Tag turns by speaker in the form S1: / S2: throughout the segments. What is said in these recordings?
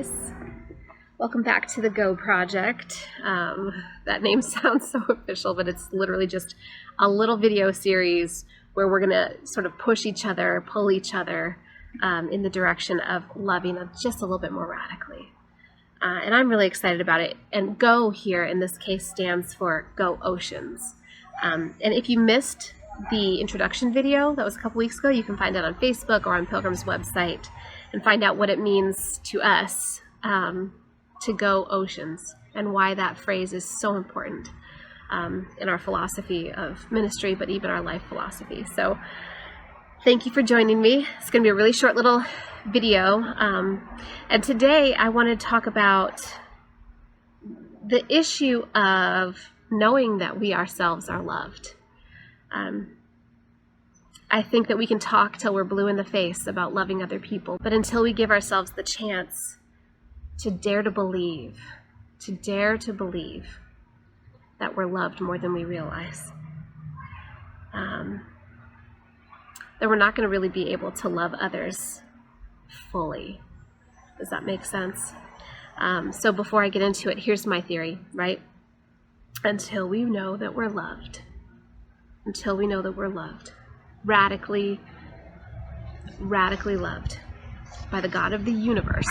S1: guys. Welcome back to the Go Project. That name sounds so official, but it's literally just a little video series where we're going to sort of push each other, pull each other in the direction of loving just a little bit more radically. And I'm really excited about it. And Go here in this case stands for Go Oceans. And if you missed the introduction video that was a couple weeks ago, you can find it on Facebook or on Pilgrim's website and find out what it means to us to go oceans and why that phrase is so important in our philosophy of ministry, but even our life philosophy. So thank you for joining me. It's going to be a really short little video. And today I want to talk about the issue of knowing that we ourselves are loved. I think that we can talk till we're blue in the face about loving other people, but until we give ourselves the chance to dare to believe that we're loved more than we realize, then we're not going to really be able to love others fully. Does that make sense? So before I get into it, here's my theory, right? Until we know that we're loved, radically loved by the God of the universe,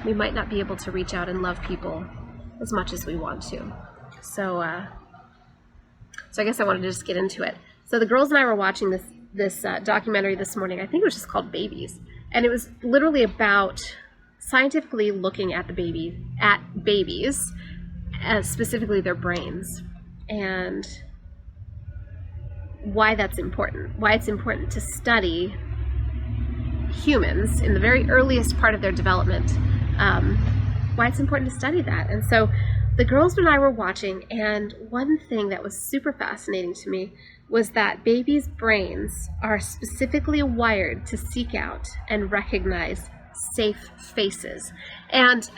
S1: we might not be able to reach out and love people as much as we want to. So I guess I wanted to just get into it. So the girls and I were watching this documentary this morning. I think it was just called Babies, and it was literally about scientifically looking at babies, specifically their brains, and why that's important. Why it's important to study humans in the very earliest part of their development. Why it's important to study that. And so the girls and I were watching, and one thing that was super fascinating to me was that babies' brains are specifically wired to seek out and recognize safe faces. And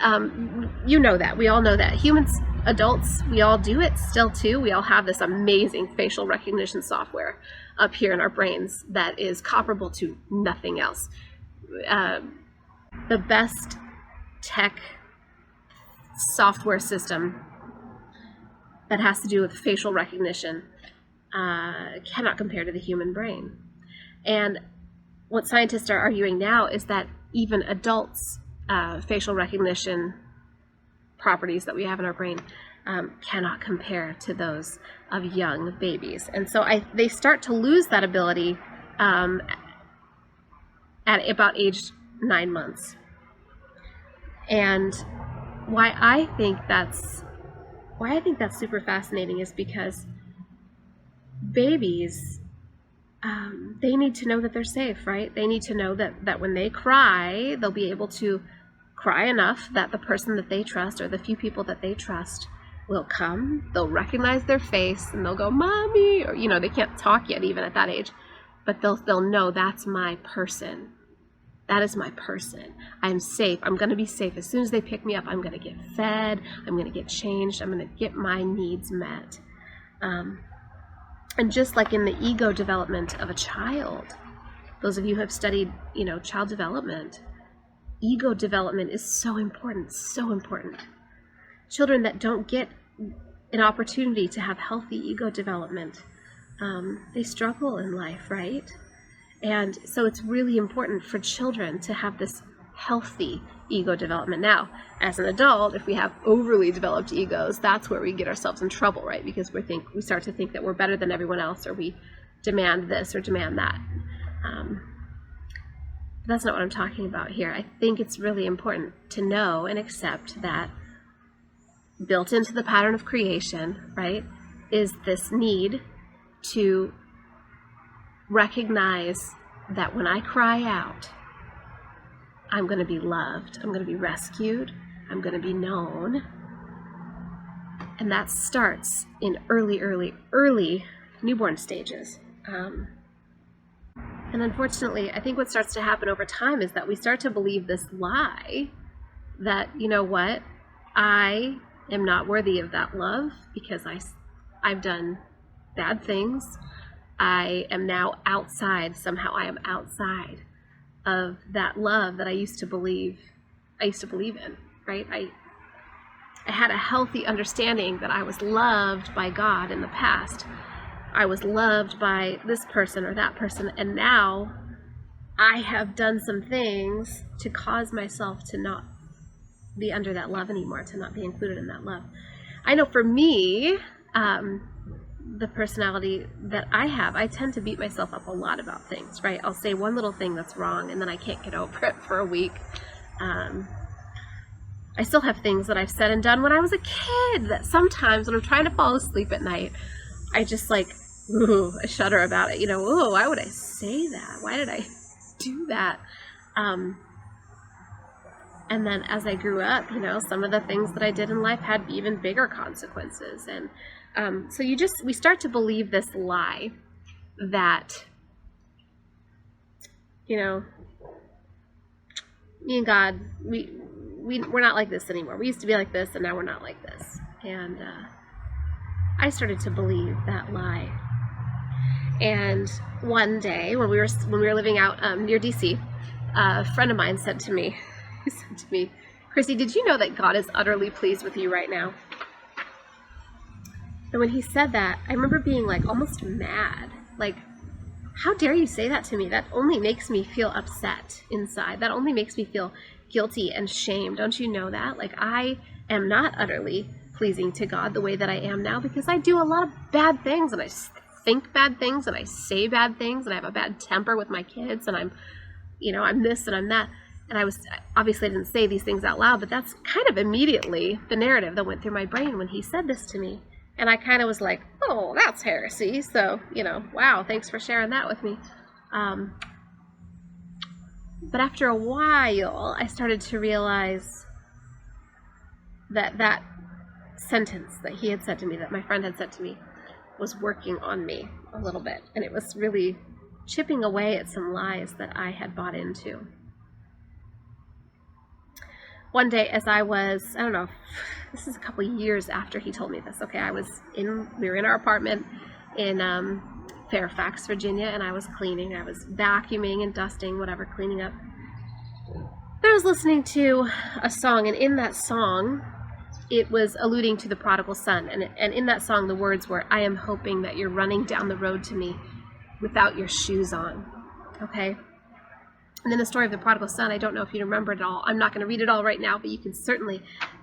S1: you know that. We all know that. Humans, adults, we all do it still too. We all have this amazing facial recognition software up here in our brains that is comparable to nothing else. The best tech software system that has to do with facial recognition cannot compare to the human brain. And what scientists are arguing now is that even adults' facial recognition properties that we have in our brain cannot compare to those of young babies. And so they start to lose that ability at about age 9 months. And why I think that's super fascinating is because babies, they need to know that they're safe, right? They need to know that when they cry, they'll be able to cry enough that the person that they trust or the few people that they trust will come. They'll recognize their face and they'll go, "Mommy," or, they can't talk yet even at that age, but they'll know that's my person. That is my person. I'm safe. I'm going to be safe. As soon as they pick me up, I'm going to get fed. I'm going to get changed. I'm going to get my needs met. And just like in the ego development of a child, those of you who have studied, child development, ego development is so important, so important. Children that don't get an opportunity to have healthy ego development, they struggle in life, right? And so it's really important for children to have this healthy ego development. Now, as an adult, if we have overly developed egos, that's where we get ourselves in trouble, right? Because we start to think that we're better than everyone else, or we demand this or demand that. But that's not what I'm talking about here. I think it's really important to know and accept that built into the pattern of creation, right, is this need to recognize that when I cry out, I'm going to be loved, I'm going to be rescued, I'm going to be known. And that starts in early newborn stages. And unfortunately, I think what starts to happen over time is that we start to believe this lie that, I am not worthy of that love because I've done bad things. I am now outside. Somehow I am outside of that love that I used to believe in, right? I had a healthy understanding that I was loved by God in the past. I was loved by this person or that person, and now I have done some things to cause myself to not be under that love anymore, to not be included in that love. I know for me, the personality that I have, I tend to beat myself up a lot about things, right? I'll say one little thing that's wrong, and then I can't get over it for a week. I still have things that I've said and done when I was a kid that sometimes when I'm trying to fall asleep at night, I just like, I shudder about it. Why would I say that? Why did I do that? And then as I grew up, some of the things that I did in life had even bigger consequences. And so we start to believe this lie that, me and God, we're not like this anymore. We used to be like this, and now we're not like this. And I started to believe that lie. And one day, when we were living out near DC, a friend of mine said to me, Krissy, did you know that God is utterly pleased with you right now? And when he said that, I remember being like almost mad. Like, how dare you say that to me? That only makes me feel upset inside. That only makes me feel guilty and shame. Don't you know that? Like, I am not utterly pleasing to God the way that I am now, because I do a lot of bad things, and I think bad things, and I say bad things, and I have a bad temper with my kids, and I'm this and I'm that. And I didn't say these things out loud, but that's kind of immediately the narrative that went through my brain when he said this to me. And I kind of was like, oh, that's heresy. So, wow, thanks for sharing that with me. But after a while, I started to realize that sentence that he had said to me, that my friend had said to me, was working on me a little bit. And it was really chipping away at some lies that I had bought into. One day, as I was, I don't know, this is a couple years after he told me this. Okay, we were in our apartment in Fairfax, Virginia, and I was cleaning. I was vacuuming and dusting, whatever, cleaning up. And I was listening to a song, and in that song, it was alluding to the prodigal son. And in that song, the words were, I am hoping that you're running down the road to me without your shoes on. Okay? And in the story of the prodigal son, I don't know if you remember it all. I'm not going to read it all right now, but you can certainly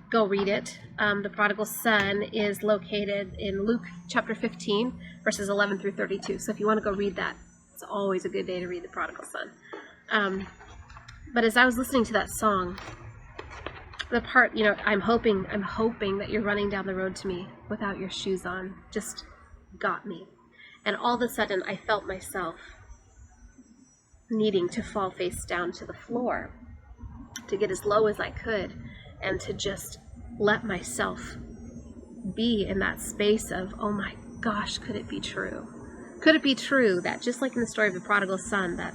S1: go read it. The prodigal son is located in Luke chapter 15, verses 11 through 32. So if you want to go read that, it's always a good day to read the prodigal son. But as I was listening to that song, the part, I'm hoping that you're running down the road to me without your shoes on, just got me. And all of a sudden, I felt myself needing to fall face down to the floor, to get as low as I could, and to just let myself be in that space of, oh my gosh, could it be true? Could it be true that, just like in the story of the prodigal son, that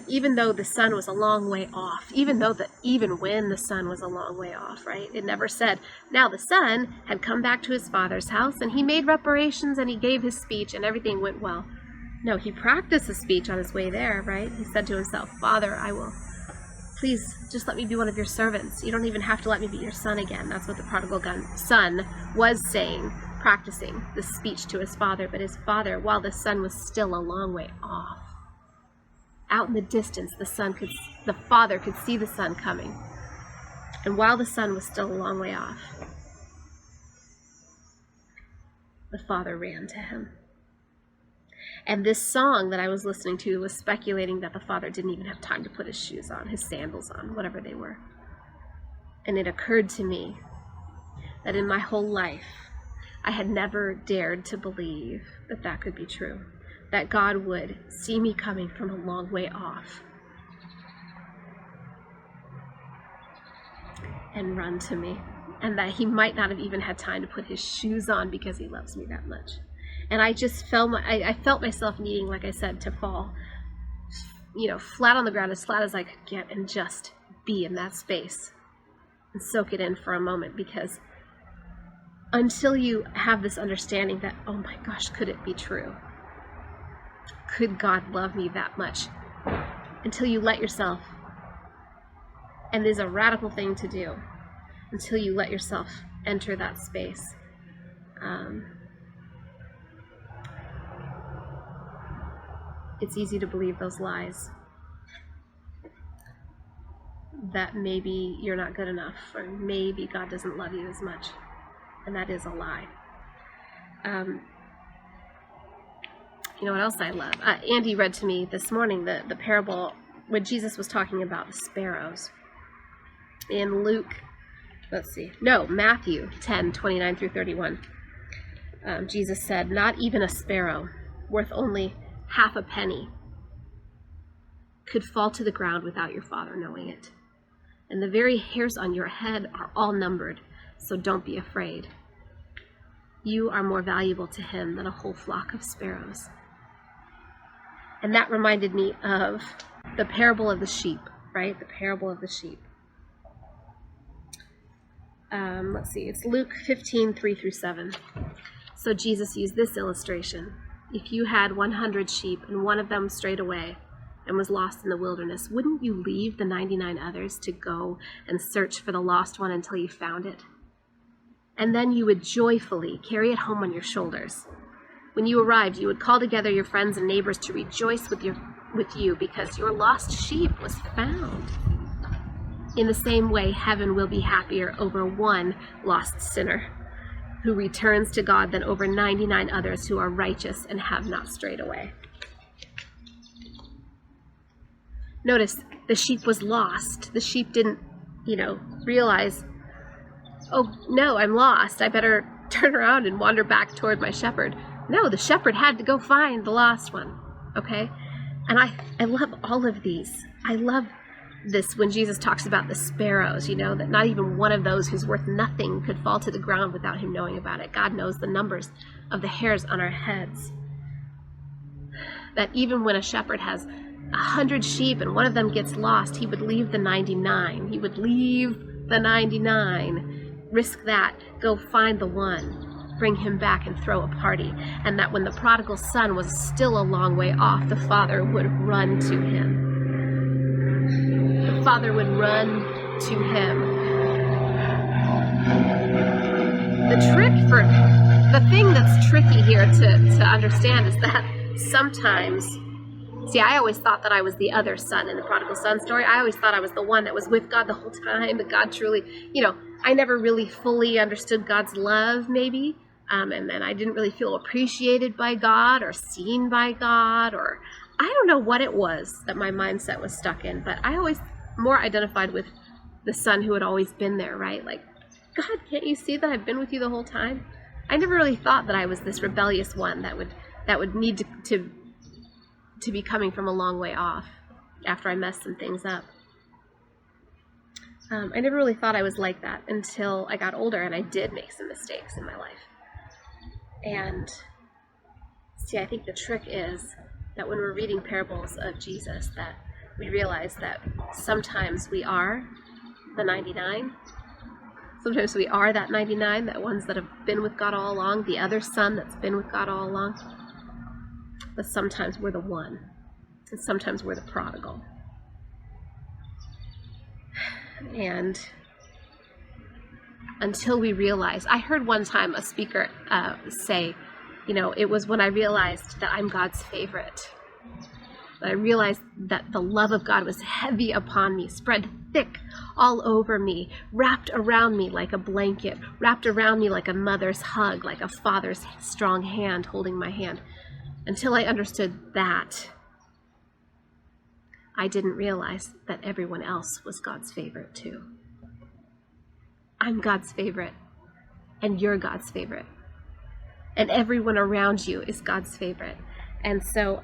S1: even though the son was a long way off, even when the son was a long way off, right? It never said, now the son had come back to his father's house, and he made reparations, and he gave his speech, and everything went well. No, he practiced the speech on his way there, right? He said to himself, Father, please just let me be one of your servants. You don't even have to let me be your son again. That's what the prodigal son was saying, practicing the speech to his father. But his father, while the son was still a long way off, out in the distance, the father could see the son coming. And while the son was still a long way off, the father ran to him. And this song that I was listening to was speculating that the father didn't even have time to put his shoes on, his sandals on, whatever they were. And it occurred to me that in my whole life, I had never dared to believe that that could be true, that God would see me coming from a long way off and run to me, and that he might not have even had time to put his shoes on because he loves me that much. And I just felt myself needing, like I said, to fall, flat on the ground, as flat as I could get, and just be in that space and soak it in for a moment. Because until you have this understanding that, oh my gosh, could it be true? Could God love me that much? until you let yourself, and it is a radical thing to do, until you let yourself enter that space. It's easy to believe those lies that maybe you're not good enough, or maybe God doesn't love you as much, and that is a lie. You know what else I love? Andy read to me this morning the parable when Jesus was talking about the sparrows. In Matthew 10:29 through 31. Jesus said, "Not even a sparrow, worth only half a penny, could fall to the ground without your Father knowing it. And the very hairs on your head are all numbered, so don't be afraid. You are more valuable to him than a whole flock of sparrows." And that reminded me of the parable of the sheep, right? The parable of the sheep. It's Luke 15:3 through 7. So Jesus used this illustration. If you had 100 sheep and one of them strayed away and was lost in the wilderness, wouldn't you leave the 99 others to go and search for the lost one until you found it? And then you would joyfully carry it home on your shoulders. When you arrived, you would call together your friends and neighbors to rejoice with you because your lost sheep was found. In the same way, heaven will be happier over one lost sinner who returns to God than over 99 others who are righteous and have not strayed away. Notice, the sheep was lost. The sheep didn't, realize, oh, no, I'm lost. I better turn around and wander back toward my shepherd. No, the shepherd had to go find the lost one, okay? And I love all of these. I love this when Jesus talks about the sparrows, that not even one of those who's worth nothing could fall to the ground without him knowing about it. God knows the numbers of the hairs on our heads. That even when a shepherd has 100 sheep and one of them gets lost, he would leave the 99. He would leave the 99, risk that, go find the one, bring him back and throw a party. And that when the prodigal son was still a long way off, the father would run to him. The father would run to him. The thing that's tricky here to understand is that sometimes, I always thought that I was the other son in the prodigal son story. I always thought I was the one that was with God the whole time, that God truly, I never really fully understood God's love, maybe. And then I didn't really feel appreciated by God or seen by God, or I don't know what it was that my mindset was stuck in, but I always more identified with the son who had always been there, right? Like, God, can't you see that I've been with you the whole time? I never really thought that I was this rebellious one that would need to be coming from a long way off after I messed some things up. I never really thought I was like that until I got older and I did make some mistakes in my life. And I think the trick is that when we're reading parables of Jesus, that we realize that sometimes we are the 99. Sometimes we are that 99, that ones that have been with God all along, the other son that's been with God all along. But sometimes we're the one, and sometimes we're the prodigal. And until we realize, I heard one time a speaker say, it was when I realized that I'm God's favorite. I realized that the love of God was heavy upon me, spread thick all over me, wrapped around me like a blanket, wrapped around me like a mother's hug, like a father's strong hand holding my hand. Until I understood that, I didn't realize that everyone else was God's favorite too. I'm God's favorite, and you're God's favorite. And everyone around you is God's favorite. And so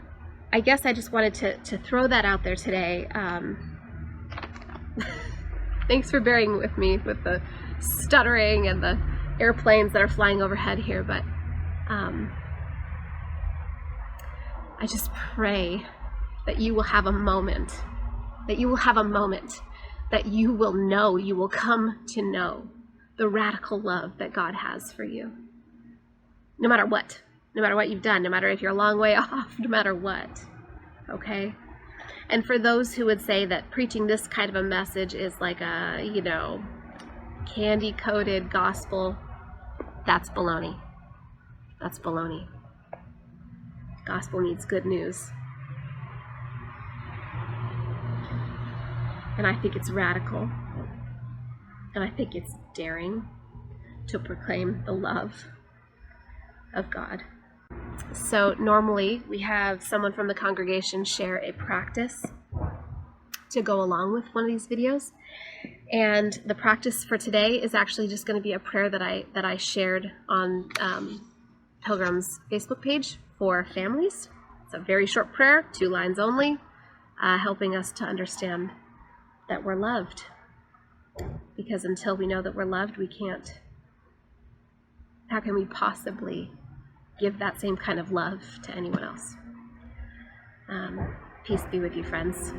S1: I guess I just wanted to throw that out there today. Thanks for bearing with me with the stuttering and the airplanes that are flying overhead here, but I just pray that you will have a moment, that you will know, you will come to know the radical love that God has for you. No matter what you've done, no matter if you're a long way off, no matter what, okay? And for those who would say that preaching this kind of a message is like a, candy-coated gospel, that's baloney. That's baloney. Gospel needs good news. And I think it's radical. And I think it's daring to proclaim the love of God. So normally we have someone from the congregation share a practice to go along with one of these videos. And the practice for today is actually just going to be a prayer that I shared on Pilgrim's Facebook page for families. It's a very short prayer, 2 lines only, helping us to understand that we're loved. Because until we know that we're loved, we can't. How can we possibly give that same kind of love to anyone else? Peace be with you, friends.